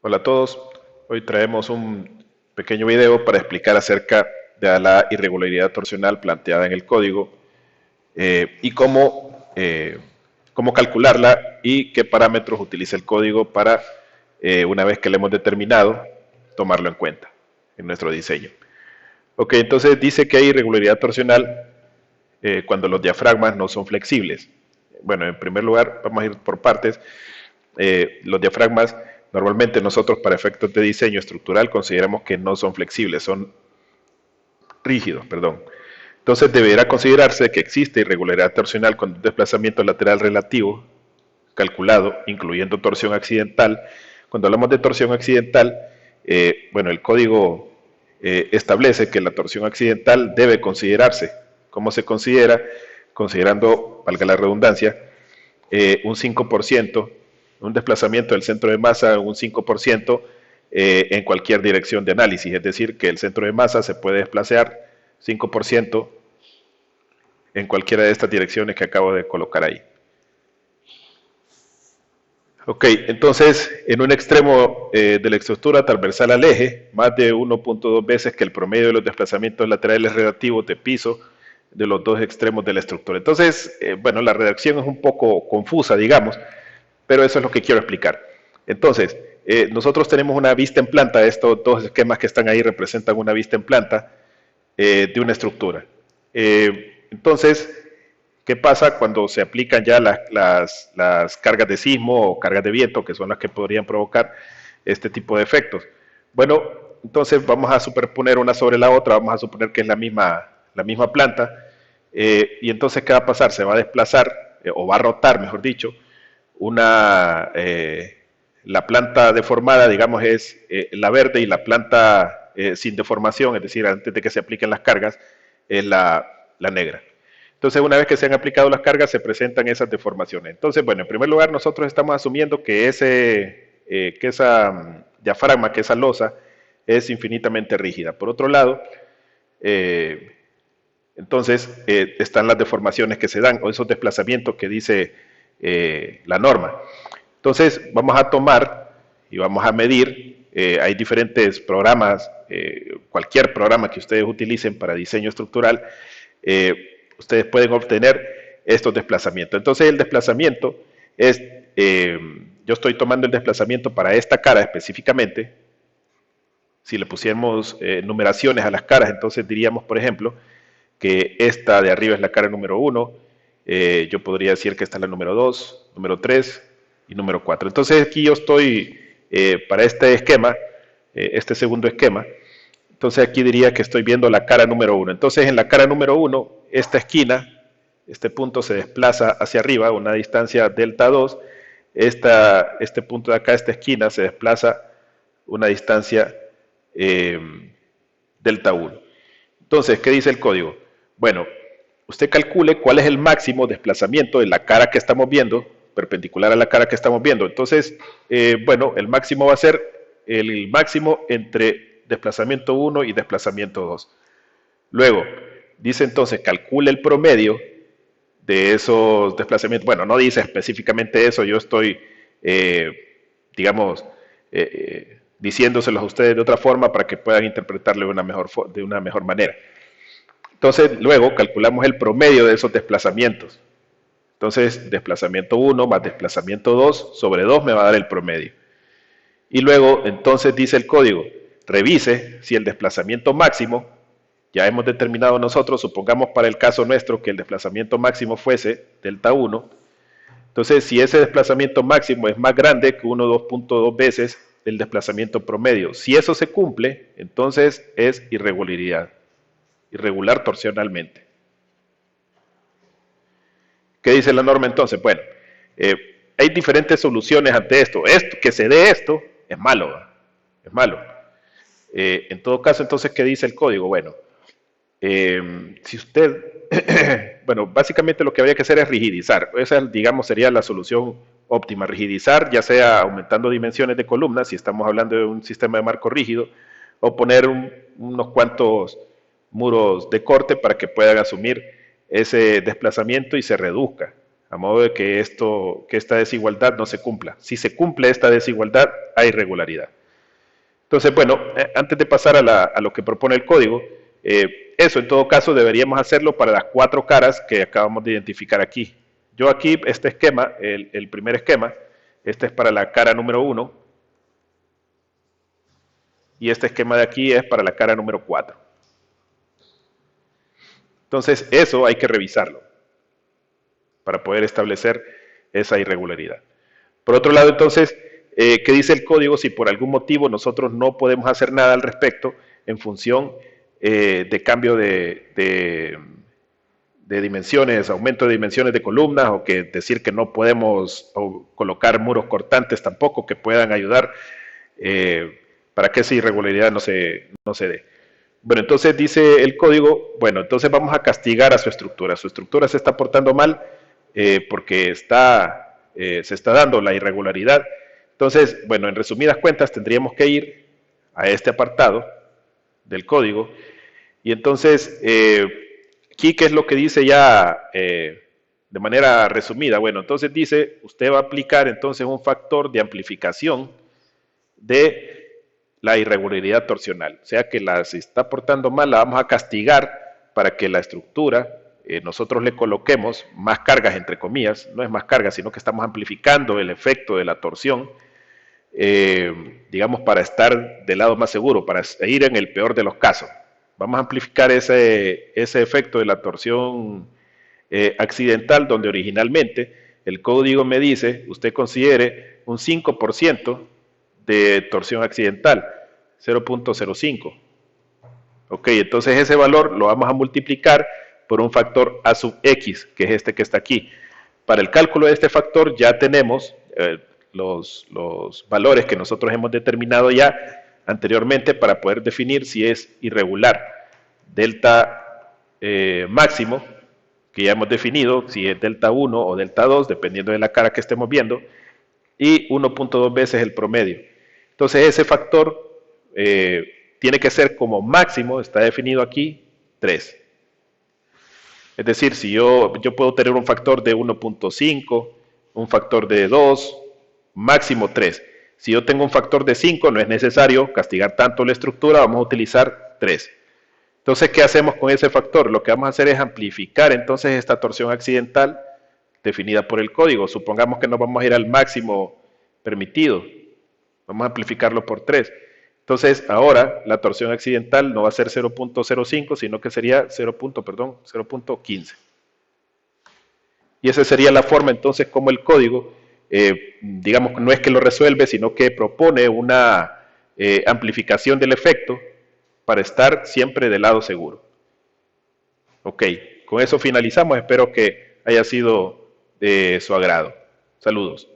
Hola a todos, hoy traemos un pequeño video para explicar acerca de la irregularidad torsional planteada en el código y cómo calcularla y qué parámetros utiliza el código para, una vez que lo hemos determinado, tomarlo en cuenta en nuestro diseño. Ok, entonces dice que hay irregularidad torsional cuando los diafragmas no son flexibles. Bueno, en primer lugar, vamos a ir por partes. Los diafragmas, normalmente nosotros para efectos de diseño estructural consideramos que no son flexibles, son rígidos, perdón. Entonces deberá considerarse que existe irregularidad torsional con un desplazamiento lateral relativo calculado, incluyendo torsión accidental. Cuando hablamos de torsión accidental, bueno, el código establece que la torsión accidental debe considerarse. ¿Cómo se considera? Considerando, valga la redundancia, un 5%, un desplazamiento del centro de masa, un 5% en cualquier dirección de análisis. Es decir, que el centro de masa se puede desplazar 5% en cualquiera de estas direcciones que acabo de colocar ahí. Ok, entonces en un extremo de la estructura transversal al eje, más de 1.2 veces que el promedio de los desplazamientos laterales relativos de piso de los dos extremos de la estructura. Entonces, bueno, la redacción es un poco confusa, digamos, pero eso es lo que quiero explicar. Entonces, nosotros tenemos una vista en planta, estos dos esquemas que están ahí representan una vista en planta de una estructura. Entonces, ¿qué pasa cuando se aplican ya las cargas de sismo o cargas de viento, que son las que podrían provocar este tipo de efectos? Bueno, entonces vamos a superponer una sobre la otra, vamos a suponer que es la misma planta, y entonces ¿qué va a pasar? Se va a desplazar, o va a rotar, mejor dicho, la planta deformada, digamos, es la verde, y la planta sin deformación, es decir, antes de que se apliquen las cargas, es la negra. Entonces, una vez que se han aplicado las cargas, se presentan esas deformaciones. Entonces, bueno, en primer lugar, nosotros estamos asumiendo que esa diafragma, que esa losa, es infinitamente rígida. Por otro lado, eh, entonces están las deformaciones que se dan, o esos desplazamientos que dice la norma. Entonces, vamos a tomar y vamos a medir. Hay diferentes programas, cualquier programa que ustedes utilicen para diseño estructural, ustedes pueden obtener estos desplazamientos. Entonces, el desplazamiento es, yo estoy tomando el desplazamiento para esta cara específicamente. Si le pusiéramos numeraciones a las caras, entonces diríamos, por ejemplo, que esta de arriba es la cara número 1, yo podría decir que esta es la número 2, número 3 y número 4. Entonces aquí yo estoy, para este esquema, este segundo esquema, entonces aquí diría que estoy viendo la cara número 1. Entonces en la cara número 1, esta esquina, este punto se desplaza hacia arriba a una distancia delta 2, este punto de acá, esta esquina, se desplaza una distancia delta 1. Entonces, ¿qué dice el código? Bueno, usted calcule cuál es el máximo desplazamiento de la cara que estamos viendo, perpendicular a la cara que estamos viendo. Entonces, bueno, el máximo va a ser el máximo entre desplazamiento 1 y desplazamiento 2. Luego, dice entonces, calcule el promedio de esos desplazamientos. Bueno, no dice específicamente eso, yo estoy, digamos, diciéndoselos a ustedes de otra forma para que puedan interpretarlo de una mejor manera. Entonces, luego calculamos el promedio de esos desplazamientos. Entonces, desplazamiento 1 más desplazamiento 2 sobre 2 me va a dar el promedio. Y luego, entonces, dice el código, revise si el desplazamiento máximo, ya hemos determinado nosotros, supongamos para el caso nuestro que el desplazamiento máximo fuese delta 1. Entonces, si ese desplazamiento máximo es más grande que 2.2 veces el desplazamiento promedio, si eso se cumple, entonces es irregularidad. Irregular torsionalmente. ¿Qué dice la norma entonces? Bueno, hay diferentes soluciones ante esto. Que se dé esto es malo, ¿verdad? Es malo. En todo caso, entonces, ¿qué dice el código? Bueno, si usted, bueno, básicamente lo que habría que hacer es rigidizar. Esa, digamos, sería la solución óptima. Rigidizar, ya sea aumentando dimensiones de columnas, si estamos hablando de un sistema de marco rígido, o poner unos cuantos muros de corte para que puedan asumir ese desplazamiento y se reduzca a modo de que esta desigualdad no se cumpla. Si se cumple esta desigualdad, hay irregularidad. Entonces, bueno, antes de pasar a lo que propone el código, eso en todo caso deberíamos hacerlo para las 4 caras que acabamos de identificar aquí. Yo aquí, este esquema, el primer esquema, este es para la cara número 1, y este esquema de aquí es para la cara número 4. Entonces, eso hay que revisarlo para poder establecer esa irregularidad. Por otro lado, entonces, ¿qué dice el código si por algún motivo nosotros no podemos hacer nada al respecto en función de cambio de dimensiones, aumento de dimensiones de columnas, o que decir que no podemos colocar muros cortantes tampoco que puedan ayudar para que esa irregularidad no se dé? Bueno, entonces dice el código, bueno, entonces vamos a castigar a su estructura. Su estructura se está portando mal porque se está dando la irregularidad. Entonces, bueno, en resumidas cuentas tendríamos que ir a este apartado del código y entonces aquí, ¿qué es lo que dice ya de manera resumida? Bueno, entonces dice, usted va a aplicar entonces un factor de amplificación de la irregularidad torsional. O sea que si está portando mal, la vamos a castigar para que la estructura, nosotros le coloquemos más cargas, entre comillas, no es más cargas, sino que estamos amplificando el efecto de la torsión, digamos, para estar del lado más seguro, para ir en el peor de los casos. Vamos a amplificar ese efecto de la torsión accidental, donde originalmente el código me dice, usted considere un 5% de torsión accidental, 0.05. Ok, entonces ese valor lo vamos a multiplicar por un factor A sub X, que es este que está aquí. Para el cálculo de este factor ya tenemos los valores que nosotros hemos determinado ya anteriormente para poder definir si es irregular. Delta máximo, que ya hemos definido, si es delta 1 o delta 2, dependiendo de la cara que estemos viendo, y 1.2 veces el promedio. Entonces ese factor tiene que ser como máximo, está definido aquí, 3. Es decir, si yo puedo tener un factor de 1.5, un factor de 2, máximo 3. Si yo tengo un factor de 5, no es necesario castigar tanto la estructura, vamos a utilizar 3. Entonces, ¿qué hacemos con ese factor? Lo que vamos a hacer es amplificar entonces esta torsión accidental definida por el código. Supongamos que nos vamos a ir al máximo permitido. Vamos a amplificarlo por 3. Entonces, ahora la torsión accidental no va a ser 0.05, sino que sería 0.15. Y esa sería la forma entonces como el código, digamos, no es que lo resuelve, sino que propone una amplificación del efecto para estar siempre del lado seguro. Ok, con eso finalizamos. Espero que haya sido de su agrado. Saludos.